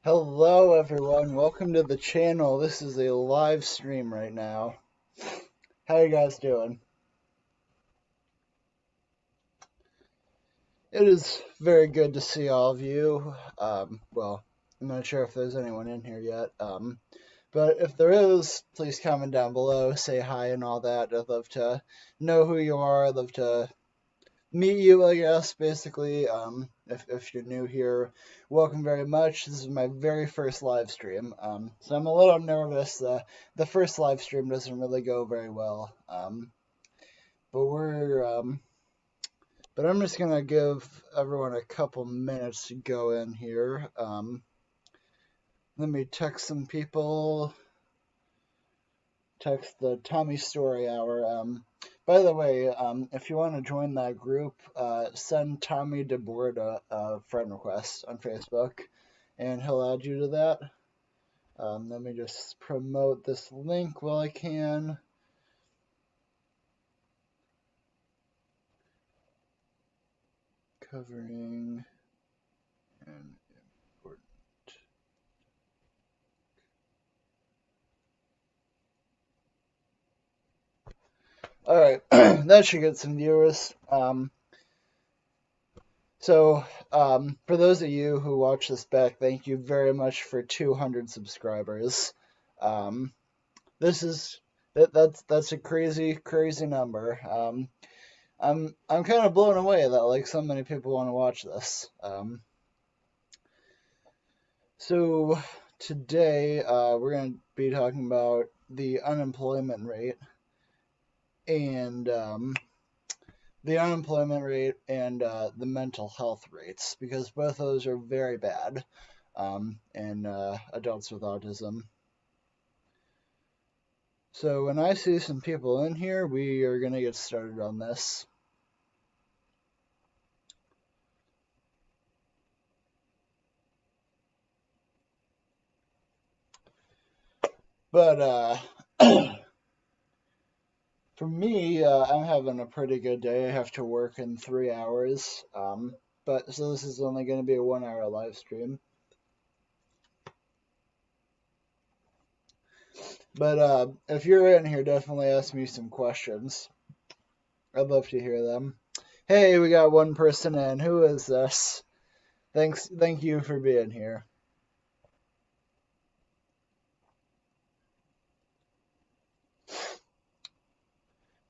Hello everyone, welcome to the channel. This is a live stream right now. How you guys doing? It is very good to see all of you. Well, I'm not sure if there's anyone in here yet. But if there is, please comment down below, say hi and all that. I'd love to know who you are. I'd love to meet you, I guess, basically. If you're new here, welcome very much. This is my very first live stream, so I'm a little nervous. The first live stream doesn't really go very well, but but I'm just gonna give everyone a couple minutes to go in here. Let me text some people. Text the Tommy Story Hour. By the way, if you want to join that group, send Tommy DeBoard a friend request on Facebook, and he'll add you to that. Let me just promote this link while I can. Covering an important. All right, that should get some viewers. For those of you who watch this back, thank you very much for 200 subscribers. Um, that's a crazy number. I'm kind of blown away that like so many people want to watch this. So today we're going to be talking about the unemployment rate and the mental health rates, because both of those are very bad in adults with autism. So when I see some people in here, we are going to get started on this. But for me, I'm having a pretty good day. I have to work in 3 hours. But so this is only going to be a 1 hour live stream. But if you're in here, definitely ask me some questions. I'd love to hear them. Hey, we got one person in. Who is this? Thank you for being here.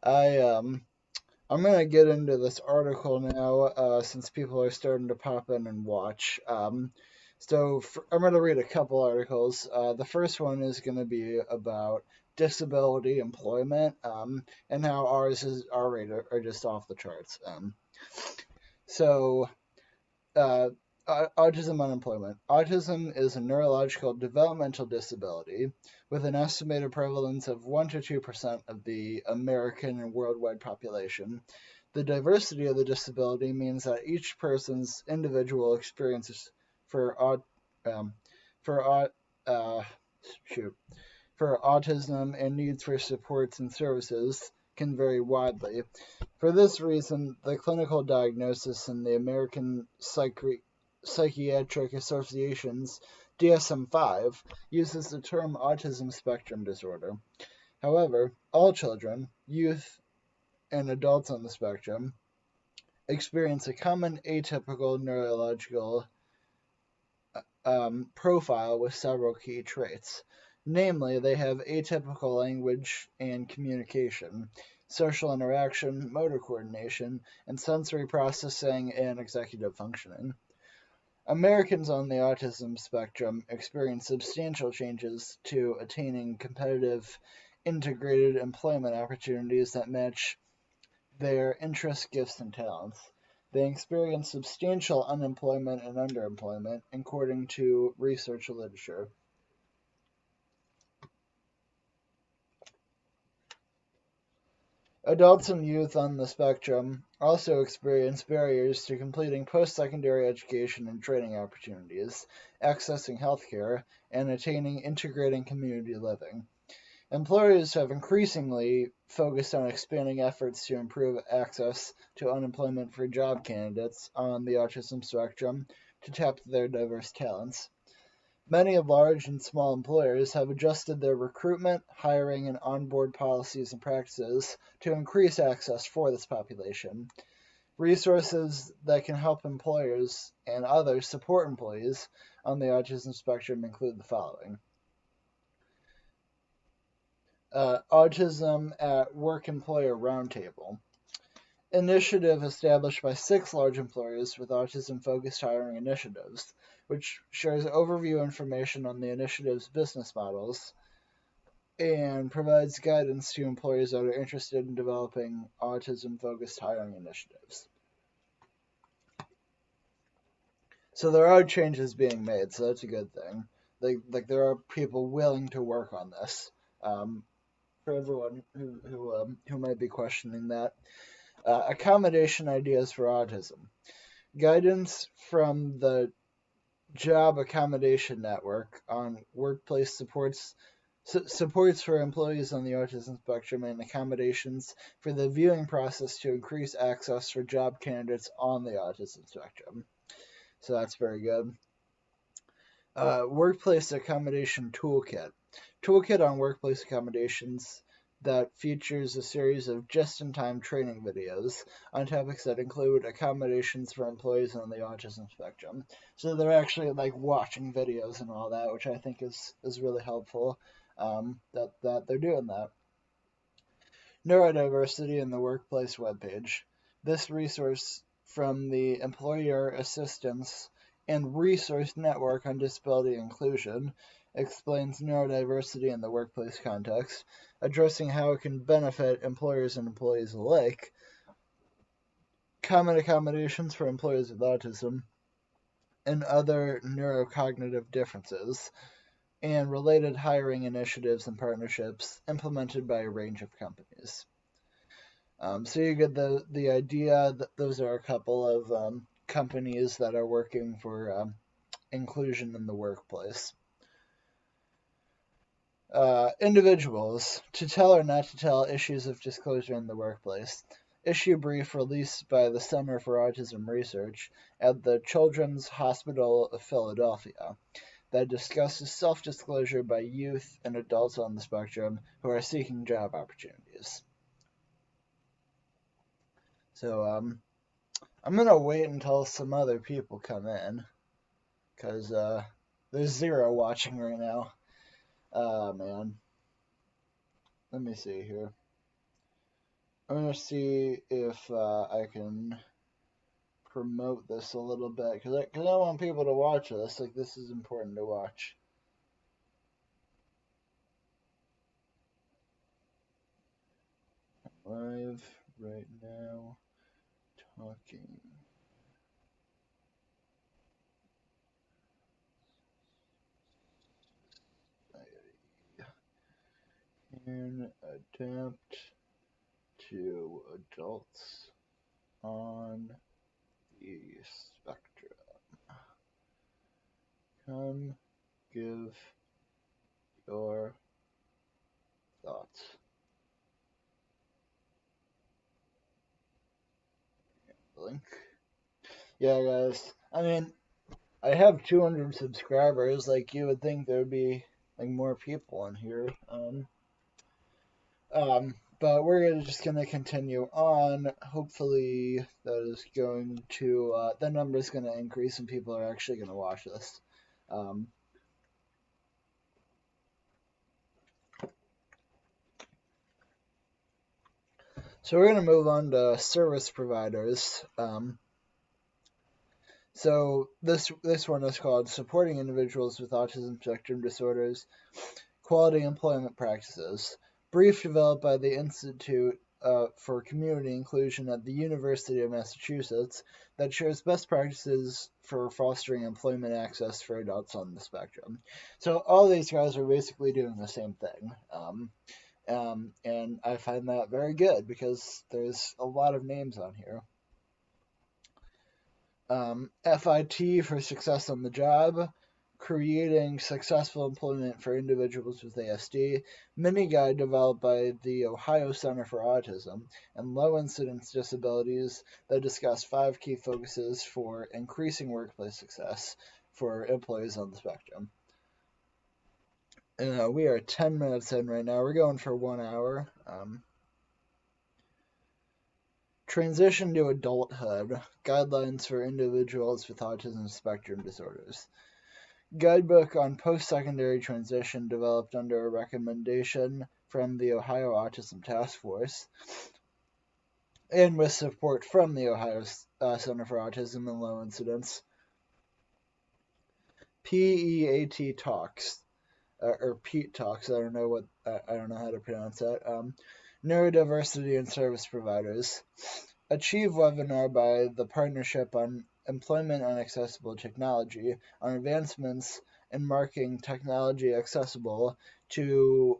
I'm gonna get into this article now, since people are starting to pop in and watch. I'm gonna read a couple articles. The first one is gonna be about disability employment, and how our rate are just off the charts. So Autism unemployment. Autism is a neurological developmental disability with an estimated prevalence of 1 to 2% of the American and worldwide population. The diversity of the disability means that each person's individual experiences for um, for uh, for autism and needs for supports and services can vary widely. For this reason, the clinical diagnosis in the American Psychiatric Association's DSM-5 uses the term autism spectrum disorder. However, all children, youth, and adults on the spectrum experience a common atypical neurological profile with several key traits. Namely, they have atypical language and communication, social interaction, motor coordination, and sensory processing and executive functioning. Americans on the autism spectrum experience substantial changes to attaining competitive, integrated employment opportunities that match their interests, gifts, and talents. They experience substantial unemployment and underemployment, according to research literature. Adults and youth on the spectrum also experience barriers to completing post-secondary education and training opportunities, accessing healthcare, and attaining integrating community living. Employers have increasingly focused on expanding efforts to improve access to unemployment for job candidates on the autism spectrum to tap their diverse talents. Many large and small employers have adjusted their recruitment, hiring, and onboard policies and practices to increase access for this population. Resources that can help employers and others support employees on the autism spectrum include the following. Autism at Work Employer Roundtable. Initiative established by 6 large employers with autism-focused hiring initiatives, which shares overview information on the initiative's business models and provides guidance to employers that are interested in developing autism-focused hiring initiatives. So there are changes being made, so that's a good thing. Like there are people willing to work on this. For everyone who might be questioning that, accommodation ideas for autism. Guidance from the Job Accommodation Network on workplace supports for employees on the autism spectrum and accommodations for the viewing process to increase access for job candidates on the autism spectrum. So that's very good. Workplace Accommodation Toolkit. Toolkit on workplace accommodations that features a series of just-in-time training videos on topics that include accommodations for employees on the autism spectrum. So they're actually like watching videos and all that, which I think is really helpful. That they're doing that. Neurodiversity in the Workplace webpage. This resource from the Employer Assistance and Resource Network on Disability Inclusion explains neurodiversity in the workplace context, addressing how it can benefit employers and employees alike, common accommodations for employees with autism, and other neurocognitive differences, and related hiring initiatives and partnerships implemented by a range of companies. So you get the idea that those are a couple of companies that are working for inclusion in the workplace. Individuals, to tell or not to tell issues of disclosure in the workplace. Issue brief released by the Center for Autism Research at the Children's Hospital of Philadelphia that discusses self-disclosure by youth and adults on the spectrum who are seeking job opportunities. So I'm going to wait until some other people come in, because there's 0 watching right now. Man. Let me see here. I'm going to see if I can promote this a little bit, because I want people to watch this. Like, this is important to watch. Live right now, talking. Can adapt to adults on the spectrum. Come give your thoughts. Link. Yeah, guys. I mean, I have 200 subscribers. Like, you would think there would be like more people on here. But we're just gonna continue on. Hopefully, that is going to the number is gonna increase and people are actually gonna watch this. So we're gonna move on to service providers. So this one is called Supporting Individuals with Autism Spectrum Disorders, Quality Employment Practices. Brief developed by the Institute for Community Inclusion at the University of Massachusetts that shares best practices for fostering employment access for adults on the spectrum. So all these guys are basically doing the same thing. And I find that very good because there's a lot of names on here. FIT for Success on the Job, Creating Successful Employment for Individuals with ASD, mini guide developed by the Ohio Center for Autism, and Low Incidence Disabilities that discuss 5 key focuses for increasing workplace success for employees on the spectrum. We are 10 minutes in right now. We're going for 1 hour. Transition to Adulthood, Guidelines for Individuals with Autism Spectrum Disorders. Guidebook on Post-Secondary Transition, developed under a recommendation from the Ohio Autism Task Force and with support from the Ohio Center for Autism and Low Incidence. PEAT Talks, or Pete Talks. I don't know how to pronounce that. Neurodiversity and Service Providers. Achieve webinar by the Partnership on Employment and Accessible Technology on advancements in making technology accessible to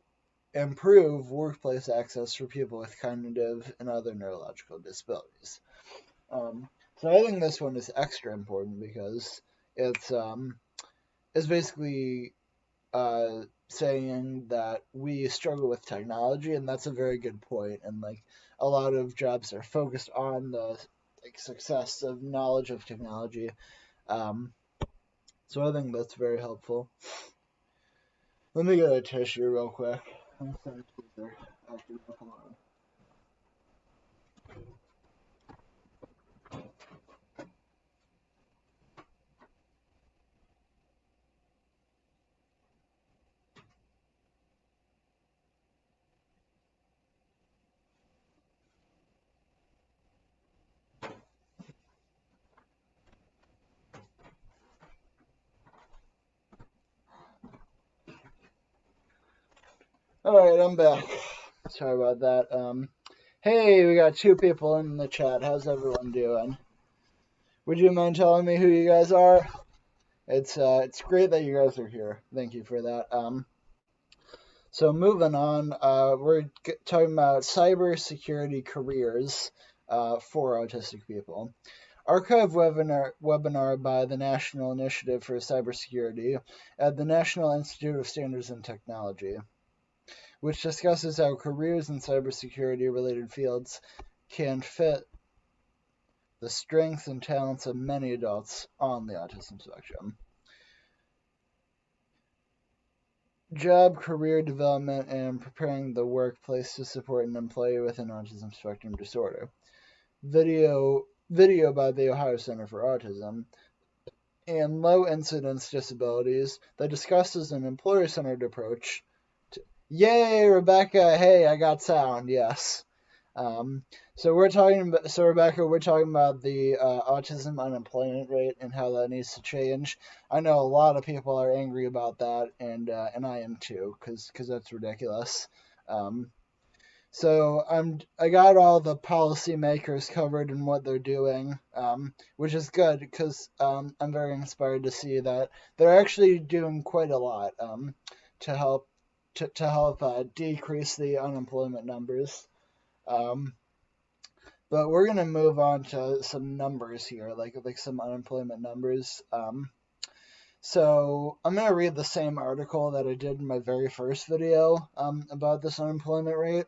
improve workplace access for people with cognitive and other neurological disabilities. So I think this one is extra important because it's basically saying that we struggle with technology, and that's a very good point. And like a lot of jobs are focused on the success of knowledge of technology. So I think that's very helpful. Let me get a tissue real quick. Alright, I'm back. Sorry about that. Hey, we got 2 people in the chat. How's everyone doing? Would you mind telling me who you guys are? It's great that you guys are here. Thank you for that. So moving on, we're talking about cybersecurity careers for autistic people. Archive webinar by the National Initiative for Cybersecurity at the National Institute of Standards and Technology, which discusses how careers in cybersecurity-related fields can fit the strengths and talents of many adults on the autism spectrum. Job, career development, and preparing the workplace to support an employee with an autism spectrum disorder. Video by the Ohio Center for Autism. And low incidence disabilities that discusses an employer-centered approach. Yay, Rebecca! Hey, I got sound. Yes. So Rebecca, we're talking about the autism unemployment rate and how that needs to change. I know a lot of people are angry about that, and I am too, because that's ridiculous. So I got all the policymakers covered in what they're doing, which is good because I'm very inspired to see that they're actually doing quite a lot to help decrease the unemployment numbers. But we're gonna move on to some numbers here, like some unemployment numbers. So I'm gonna read the same article that I did in my very first video about this unemployment rate.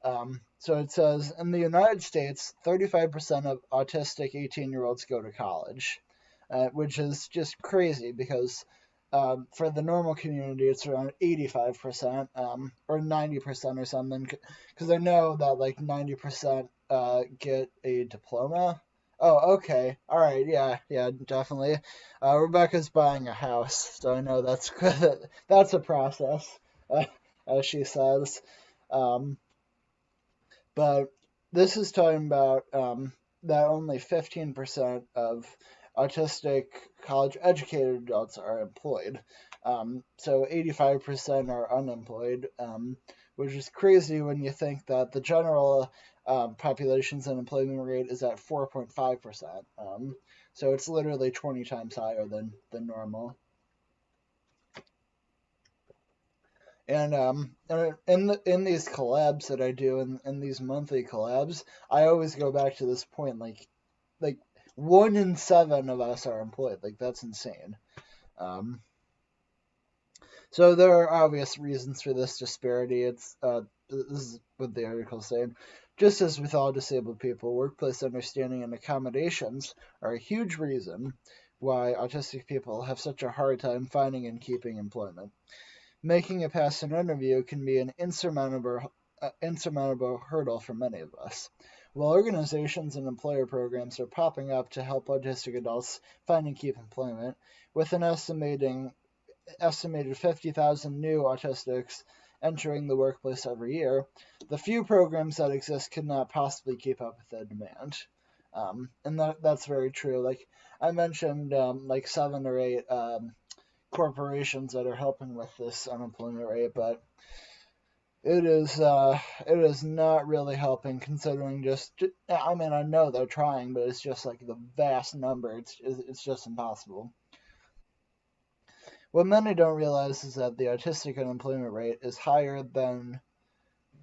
So it says, in the United States, 35% of autistic 18-year-olds go to college, which is just crazy because for the normal community, it's around 85% or 90% or something, because I know that like 90% get a diploma. Oh, okay. All right. Yeah, definitely. Rebecca's buying a house, so I know that's good. That's a process, as she says. But this is talking about that only 15% of autistic college-educated adults are employed. So 85% are unemployed, which is crazy when you think that the general population's unemployment rate is at 4.5%. So it's literally 20 times higher than normal. And in these collabs that I do, in these monthly collabs, I always go back to this point, like 1 in 7 of us are employed. Like, that's insane. So there are obvious reasons for this disparity. This is what the article is saying. Just as with all disabled people, workplace understanding and accommodations are a huge reason why autistic people have such a hard time finding and keeping employment. Making it past an interview can be an insurmountable hurdle for many of us. While organizations and employer programs are popping up to help autistic adults find and keep employment, with an estimated 50,000 new autistics entering the workplace every year, the few programs that exist could not possibly keep up with the demand. And that's very true. Like I mentioned, like 7 or 8 corporations that are helping with this unemployment rate, but it is not really helping considering just I mean I know they're trying, but it's just like the vast number. It's just impossible. What many don't realize is that the autistic unemployment rate is higher than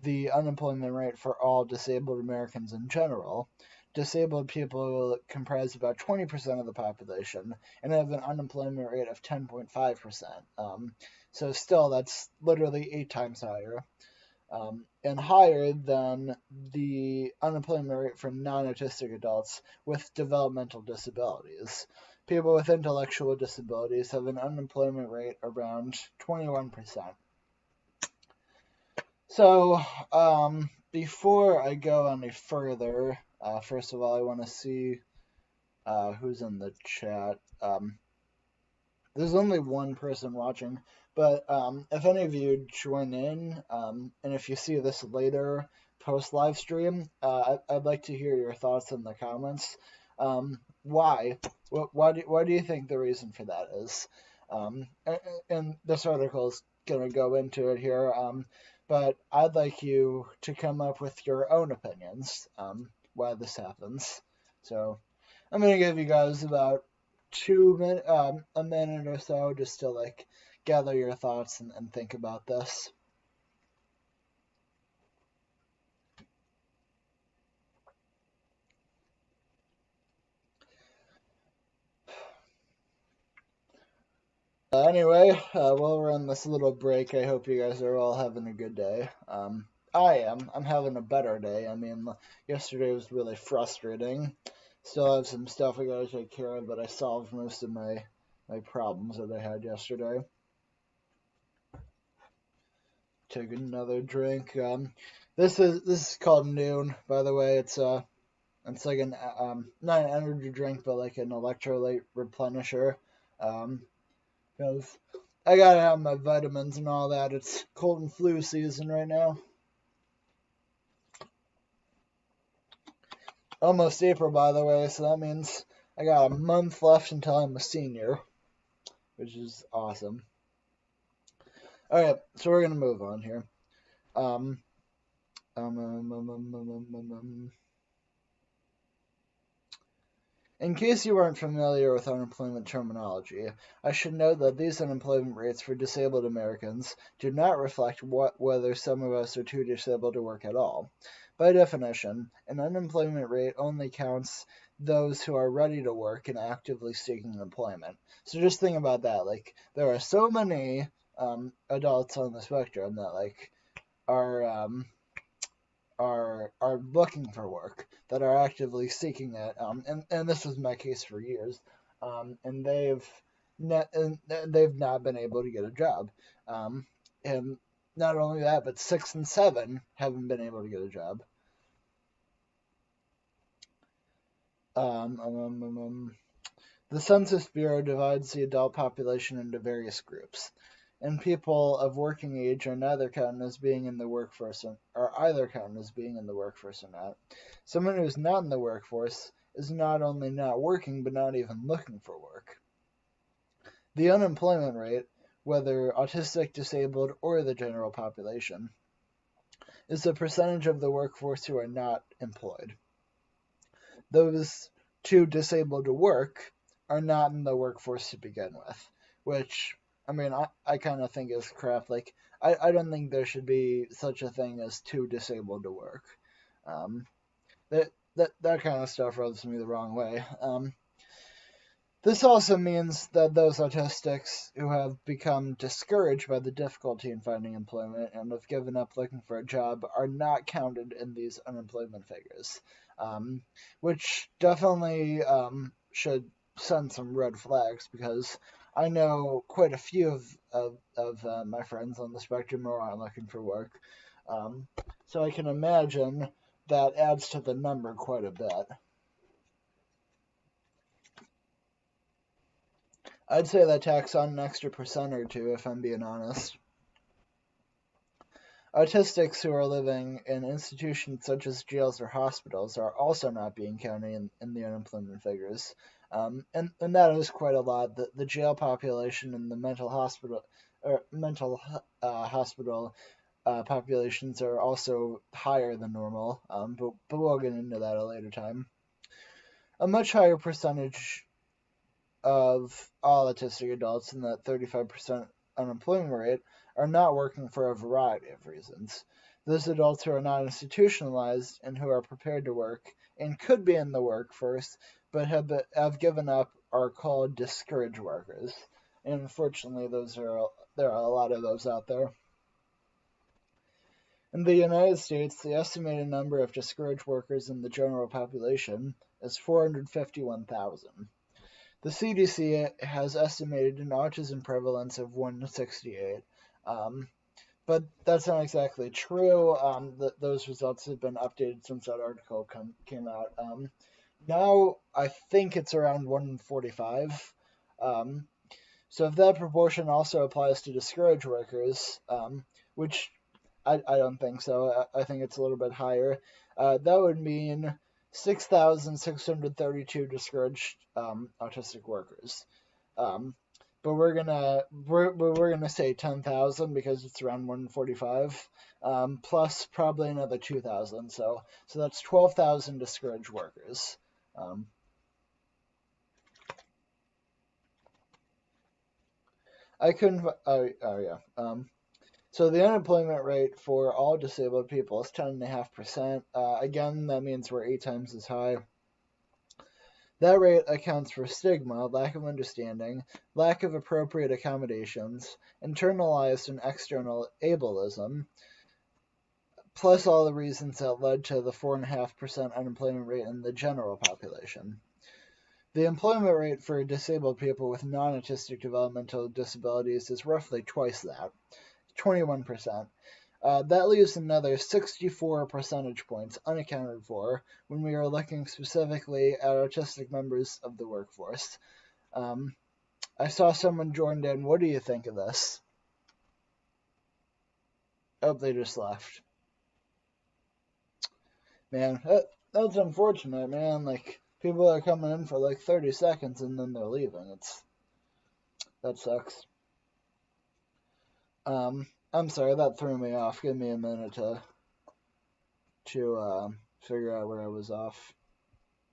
the unemployment rate for all disabled Americans in general. Disabled people comprise about 20% of the population and have an unemployment rate of 10.5%. So still, that's literally 8 times higher. And higher than the unemployment rate for non-autistic adults with developmental disabilities. People with intellectual disabilities have an unemployment rate around 21%. So, before I go any further, first of all, I want to see who's in the chat. There's only one person watching, but if any of you join in, and if you see this later post live stream, I'd like to hear your thoughts in the comments. Why? Why do you think the reason for that is? And this article is going to go into it here, but I'd like you to come up with your own opinions why this happens. So I'm going to give you guys about a minute or so just to like gather your thoughts and think about this. Anyway, while we're on this little break, I hope you guys are all having a good day. I am. I'm having a better day. I mean, yesterday was really frustrating. Still have some stuff I gotta take care of, but I solved most of my problems that I had yesterday. Take another drink. This is called Noon, by the way. It's like an not an energy drink, but like an electrolyte replenisher. Because I gotta have my vitamins and all that. It's cold and flu season right now. Almost April, by the way, so that means I got a month left until I'm a senior, which is awesome. All right, so we're gonna move on here. Um, um, um, um, um, um, um, um. In case you aren't familiar with unemployment terminology, I should note that these unemployment rates for disabled Americans do not reflect whether some of us are too disabled to work at all. By definition, an unemployment rate only counts those who are ready to work and actively seeking employment. So just think about that. Like, there are so many adults on the spectrum that like are are looking for work, that are actively seeking it, and this was my case for years, and they've not been able to get a job, and not only that, but 6 and 7 haven't been able to get a job. The Census Bureau divides the adult population into various groups, and people of working age are neither counted as being in the workforce or either counted as being in the workforce or not. Someone who's not in the workforce is not only not working, but not even looking for work. The unemployment rate, whether autistic, disabled, or the general population, is the percentage of the workforce who are not employed. Those too disabled to work are not in the workforce to begin with, which, I mean, I kind of think is crap. Like, I don't think there should be such a thing as too disabled to work. That kind of stuff rubs me the wrong way. This also means that those autistics who have become discouraged by the difficulty in finding employment and have given up looking for a job are not counted in these unemployment figures, which definitely should send some red flags because I know quite a few of my friends on the spectrum who aren't looking for work. Um, so I can imagine that adds to the number quite a bit. I'd say that tacks on an extra percent or two, if I'm being honest. Autistics who are living in institutions such as jails or hospitals are also not being counted in the unemployment figures. And that is quite a lot. The jail population and the mental hospital populations are also higher than normal, but we'll get into that at a later time. A much higher percentage of all autistic adults in that 35% unemployment rate are not working for a variety of reasons. Those adults who are not institutionalized and who are prepared to work and could be in the workforce but have given up are called discouraged workers. And unfortunately, there are a lot of those out there. In the United States, the estimated number of discouraged workers in the general population is 451,000. The CDC has estimated an autism prevalence of 1 to 68, but that's not exactly true. Those results have been updated since that article came out. Now I think it's around 1 in 45. So if that proportion also applies to discouraged workers, which I don't think so. I think it's a little bit higher. That would mean 6,632 discouraged autistic workers. But we're gonna say 10,000 because it's around 145, plus probably another 2,000. So that's 12,000 discouraged workers. I couldn't. Oh yeah. So the unemployment rate for all disabled people is 10.5%. Again, that means we're 8 times as high. That rate accounts for stigma, lack of understanding, lack of appropriate accommodations, internalized and external ableism, plus all the reasons that led to the 4.5% unemployment rate in the general population. The employment rate for disabled people with non-autistic developmental disabilities is roughly twice that, 21%. That leaves another 64 percentage points unaccounted for when we are looking specifically at autistic members of the workforce. I saw someone joined in. What do you think of this? Oh, they just left. Man, that's unfortunate, man. Like, people are coming in for like 30 seconds and then they're leaving. That sucks. I'm sorry, that threw me off. Give me a minute to figure out where I was off,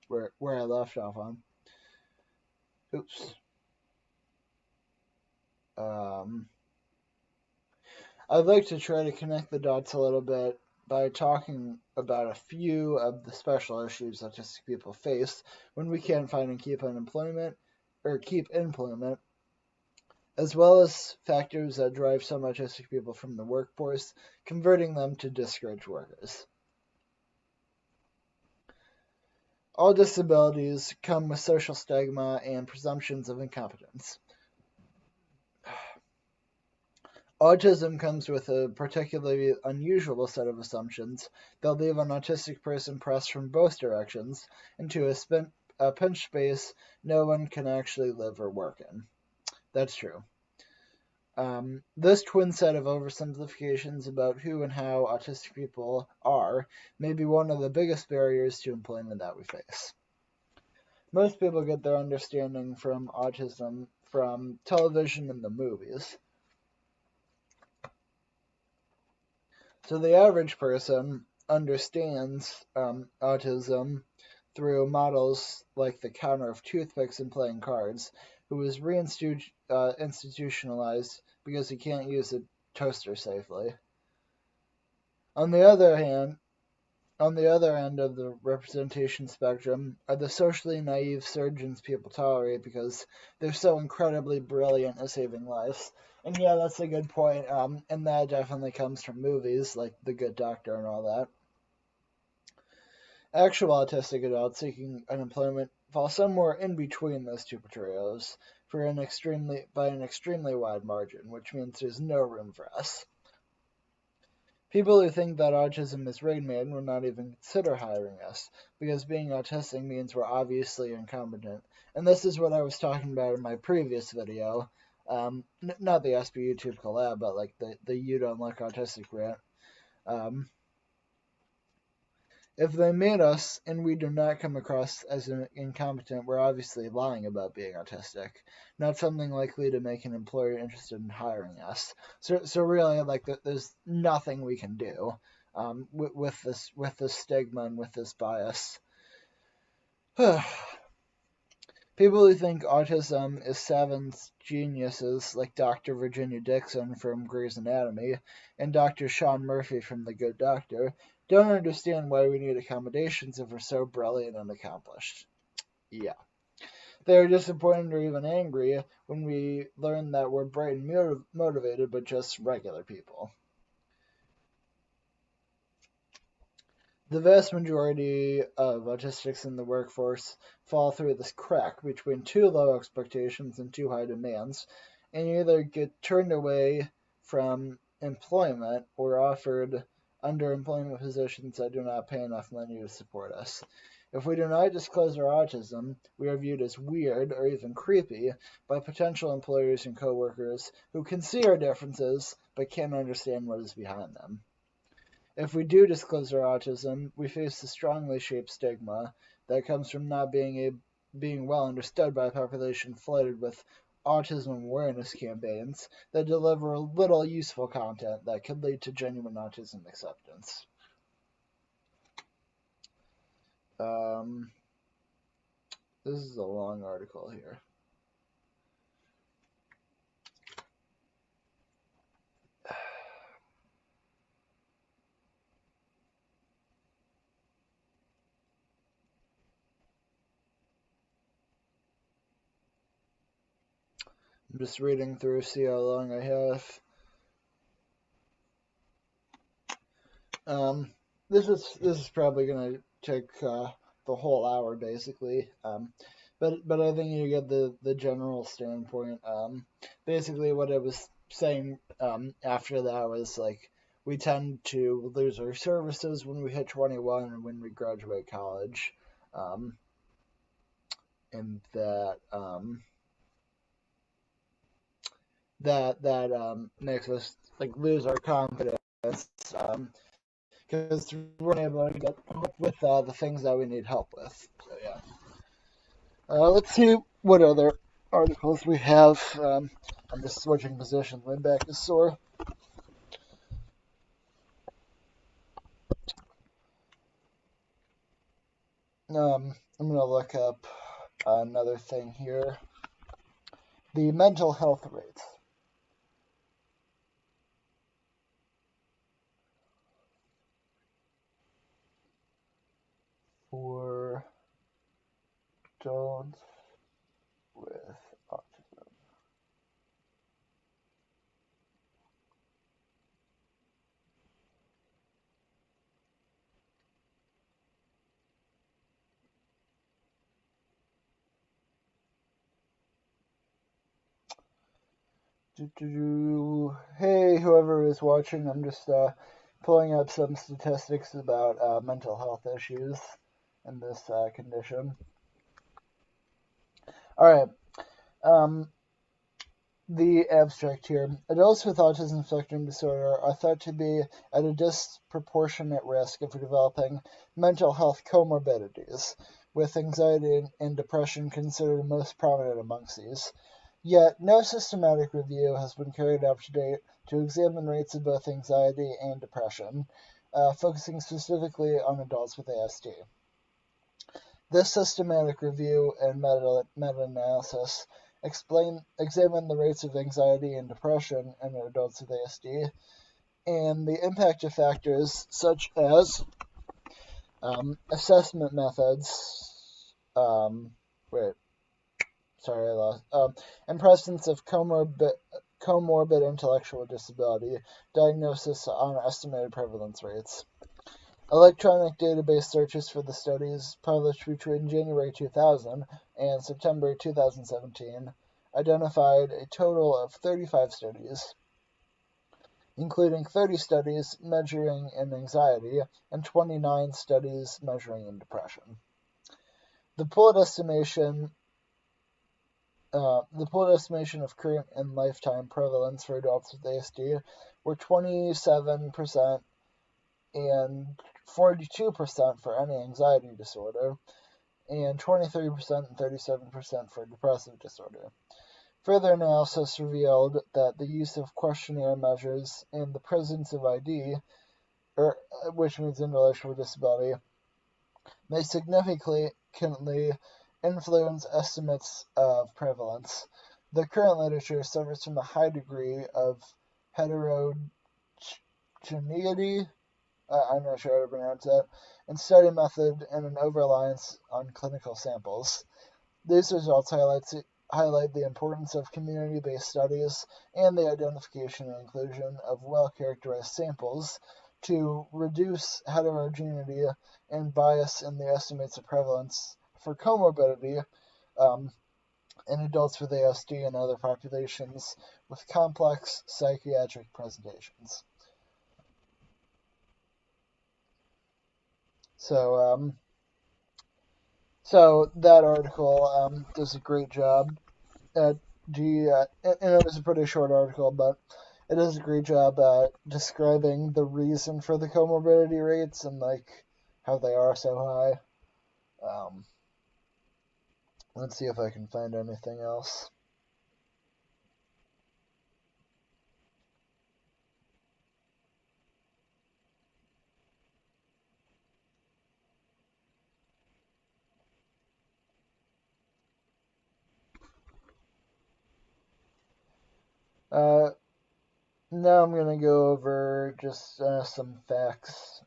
where I left off on. Oops. I'd like to try to connect the dots a little bit by talking about a few of the special issues autistic people face when we can't find and keep employment, as well as factors that drive some autistic people from the workforce, converting them to discouraged workers. All disabilities come with social stigma and presumptions of incompetence. Autism comes with a particularly unusual set of assumptions that leave an autistic person pressed from both directions into a pinch space no one can actually live or work in. That's true. This twin set of oversimplifications about who and how autistic people are may be one of the biggest barriers to employment that we face. Most people get their understanding from autism from television and the movies. So the average person understands autism through models like the counter of toothpicks and playing cards, who is institutionalized because he can't use a toaster safely. On the other hand, on the other end of the representation spectrum are the socially naive surgeons people tolerate because they're so incredibly brilliant at saving lives. And yeah, that's a good point. And that definitely comes from movies like The Good Doctor and all that. Actual autistic adults seeking unemployment fall somewhere in between those two portrayals. by an extremely wide margin, which means there's no room for us. People who think that autism is rain-made will not even consider hiring us, because being autistic means we're obviously incompetent. And this is what I was talking about in my previous video. Not the SB YouTube collab, but like the You Don't Look Autistic rant. If they made us and we do not come across as incompetent, we're obviously lying about being autistic, not something likely to make an employer interested in hiring us. So really, like, there's nothing we can do with this stigma and with this bias. People who think autism is Savin's geniuses, like Dr. Virginia Dixon from Grey's Anatomy and Dr. Sean Murphy from The Good Doctor, don't understand why we need accommodations if we're so brilliant and accomplished. Yeah. They are disappointed or even angry when we learn that we're bright and motivated, but just regular people. The vast majority of autistics in the workforce fall through this crack between too low expectations and too high demands, and either get turned away from employment or offered underemployment positions that do not pay enough money to support us. If we do not disclose our autism, we are viewed as weird or even creepy by potential employers and coworkers who can see our differences but can't understand what is behind them. If we do disclose our autism, we face the strongly shaped stigma that comes from not being well understood by a population flooded with autism awareness campaigns that deliver little useful content that could lead to genuine autism acceptance. This is a long article here. I'm just reading through, see how long I have. This is probably gonna take the whole hour basically. But I think you get the general standpoint. Basically what I was saying after that was, like, we tend to lose our services when we hit 21 and when we graduate college, and that makes us, like, lose our confidence because we're unable to get help with the things that we need help with. So yeah. Let's see what other articles we have. I'm just switching positions. My back is sore. I'm going to look up another thing here. The mental health rates. For adults with autism. Hey, whoever is watching, I'm just pulling up some statistics about mental health issues in this condition. Alright, the abstract here. Adults with autism spectrum disorder are thought to be at a disproportionate risk of developing mental health comorbidities, with anxiety and depression considered most prominent amongst these. Yet, no systematic review has been carried out to date to examine rates of both anxiety and depression, focusing specifically on adults with ASD. This systematic review and meta-analysis examine the rates of anxiety and depression in adults with ASD and the impact of factors such as assessment methods, and presence of comorbid intellectual disability, diagnosis on estimated prevalence rates. Electronic database searches for the studies published between January 2000 and September 2017 identified a total of 35 studies, including 30 studies measuring in anxiety and 29 studies measuring in depression. The pooled estimation of current and lifetime prevalence for adults with ASD were 27% and 42% for any anxiety disorder, and 23% and 37% for depressive disorder. Further analysis revealed that the use of questionnaire measures and the presence of ID, which means intellectual disability, may significantly influence estimates of prevalence. The current literature suffers from a high degree of heterogeneity, I'm not sure how to pronounce that, in study method and an over-reliance on clinical samples. These results highlight the importance of community-based studies and the identification and inclusion of well-characterized samples to reduce heterogeneity and bias in the estimates of prevalence for comorbidity in adults with ASD and other populations with complex psychiatric presentations. So that article does a great job at and it was a pretty short article, but it does a great job at describing the reason for the comorbidity rates and how they are so high. Let's see if I can find anything else. Now I'm going to go over just some facts.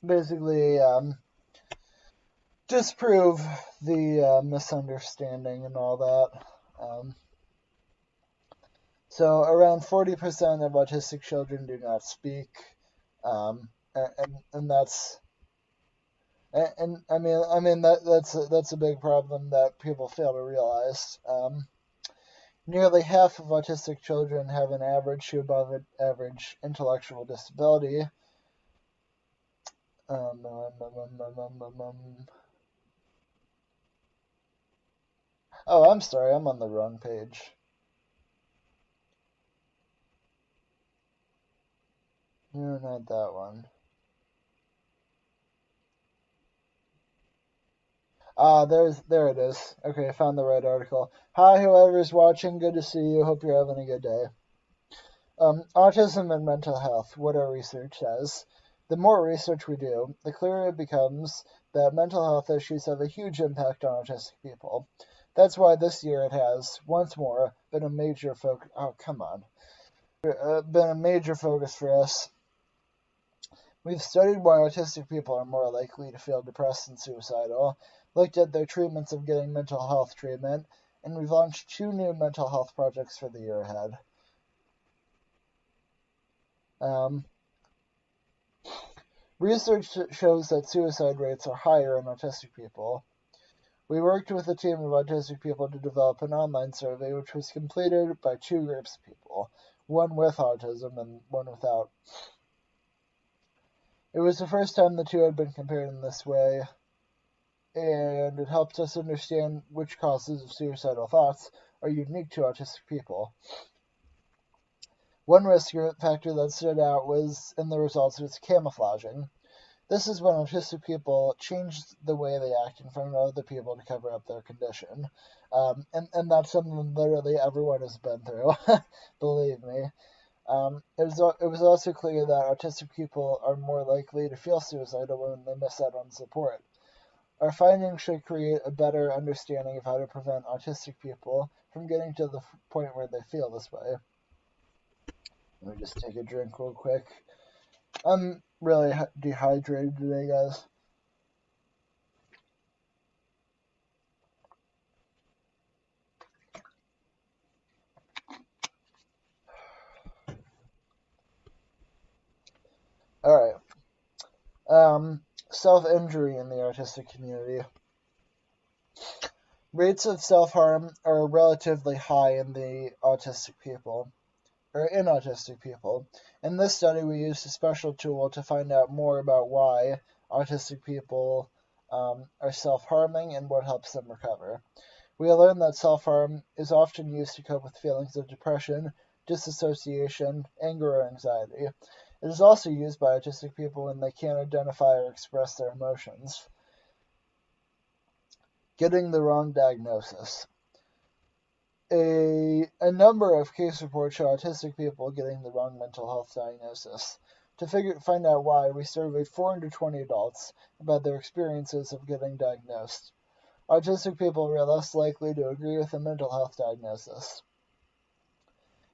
Basically disprove the misunderstanding and all that. So around 40% of autistic children do not speak, and that's that's a big problem that people fail to realize. Nearly half of autistic children have an average to above average intellectual disability. Oh, I'm sorry, I'm on the wrong page. No, not that one. There it is. Okay, I found the right article. Hi, whoever's watching, good to see you. Hope you're having a good day. Autism and mental health, what our research says. The more research we do, the clearer it becomes that mental health issues have a huge impact on autistic people. That's why this year it has, once more, been a major focus. Oh, come on. Been a major focus for us. We've studied why autistic people are more likely to feel depressed and suicidal, looked at their treatments of getting mental health treatment, and we've launched 2 new mental health projects for the year ahead. Research shows that suicide rates are higher in autistic people. We worked with a team of autistic people to develop an online survey which was completed by 2 groups of people, one with autism and one without. It was the first time the 2 had been compared in this way, and it helped us understand which causes of suicidal thoughts are unique to autistic people. One risk factor that stood out was in the results was camouflaging. This is when autistic people change the way they act in front of other people to cover up their condition. And that's something literally everyone has been through, believe me. It was also clear that autistic people are more likely to feel suicidal when they miss out on support. Our findings should create a better understanding of how to prevent autistic people from getting to the point where they feel this way. Let me just take a drink real quick. I'm really dehydrated today, guys. Alright. Self-injury in the autistic community. Rates of self-harm are relatively high in autistic people. In this study, we used a special tool to find out more about why autistic people are self-harming and what helps them recover. We learned that self-harm is often used to cope with feelings of depression, disassociation, anger, or anxiety. It is also used by autistic people when they can't identify or express their emotions. Getting the wrong diagnosis. A number of case reports show autistic people getting the wrong mental health diagnosis. To find out why, we surveyed 420 adults about their experiences of getting diagnosed. Autistic people were less likely to agree with a mental health diagnosis.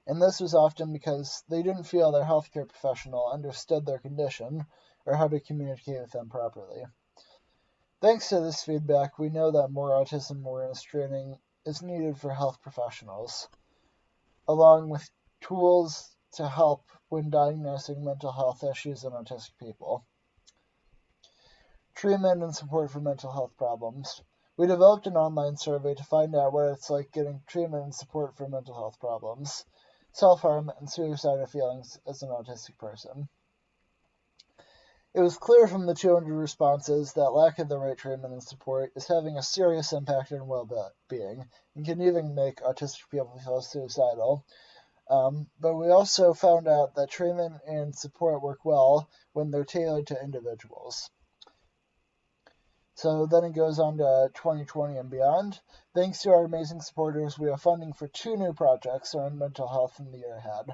And this was often because they didn't feel their healthcare professional understood their condition or how to communicate with them properly. Thanks to this feedback, we know that more autism awareness training is needed for health professionals, along with tools to help when diagnosing mental health issues in autistic people. Treatment and support for mental health problems. We developed an online survey to find out what it's like getting treatment and support for mental health problems, self-harm, and suicidal feelings as an autistic person. It was clear from the 200 responses that lack of the right treatment and support is having a serious impact on well-being and can even make autistic people feel suicidal. But we also found out that treatment and support work well when they're tailored to individuals. So then it goes on to 2020 and beyond. Thanks to our amazing supporters, we have funding for 2 new projects around mental health in the year ahead.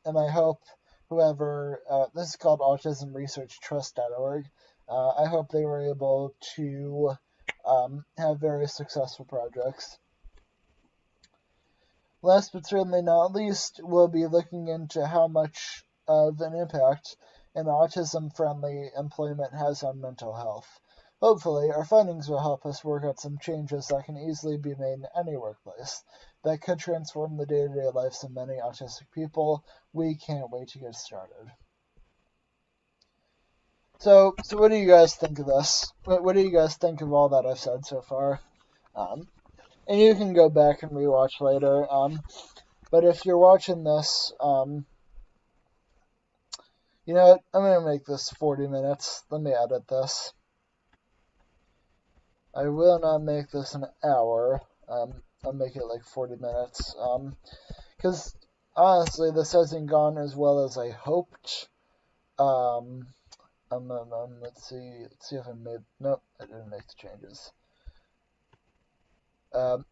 And I hope whoever, this is called autismresearchtrust.org, I hope they were able to have very successful projects. Last but certainly not least, we'll be looking into how much of an impact an autism-friendly employment has on mental health. Hopefully, our findings will help us work out some changes that can easily be made in any workplace that could transform the day-to-day lives of many autistic people. We can't wait to get started. So what do you guys think of this? What do you guys think of all that I've said so far? And you can go back and rewatch later. But if you're watching this, you know what? I'm going to make this 40 minutes. Let me edit this. I will not make this an hour. I'll make it like 40 minutes. Because honestly, this hasn't gone as well as I hoped. Let's see if I made. Nope, I didn't make the changes.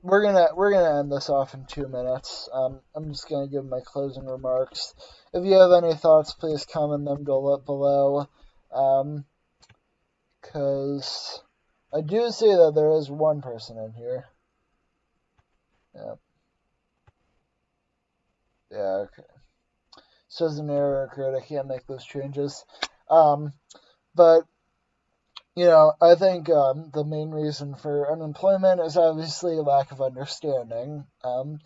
We're gonna end this off in 2 minutes. I'm just gonna give my closing remarks. If you have any thoughts, please comment them below. Because I do see that there is one person in here. Yeah. Yeah. Okay. Says an error occurred. I can't make those changes. But you know, I think the main reason for unemployment is obviously a lack of understanding. And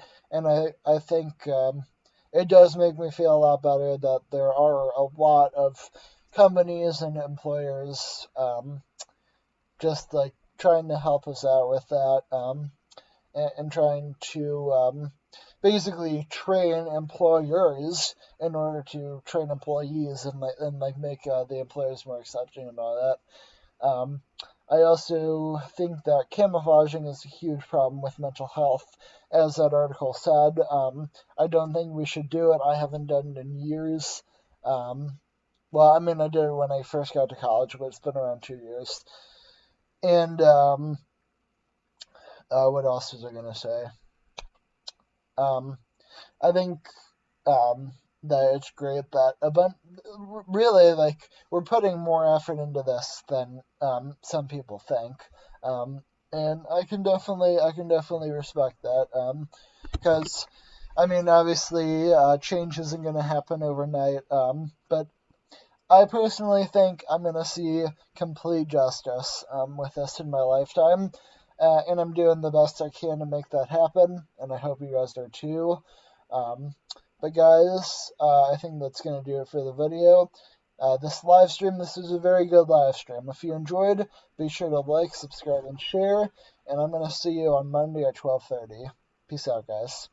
I think it does make me feel a lot better that there are a lot of companies and employers just like trying to help us out with that and trying to basically train employers in order to train employees and make the employers more accepting and all that. I also think that camouflaging is a huge problem with mental health, as that article said. I don't think we should do it. I haven't done it in years. Well, I mean, I did it when I first got to college, but it's been around 2 years. And what else was I going to say? I think that it's great that really, like, we're putting more effort into this than some people think, and I can definitely respect that, because I mean, obviously change isn't going to happen overnight, but I personally think I'm going to see complete justice with this in my lifetime, and I'm doing the best I can to make that happen, and I hope you guys are too. But guys, I think that's going to do it for the video. This live stream, this is a very good live stream. If you enjoyed, be sure to like, subscribe, and share. and I'm going to see you on Monday at 12:30. Peace out, guys.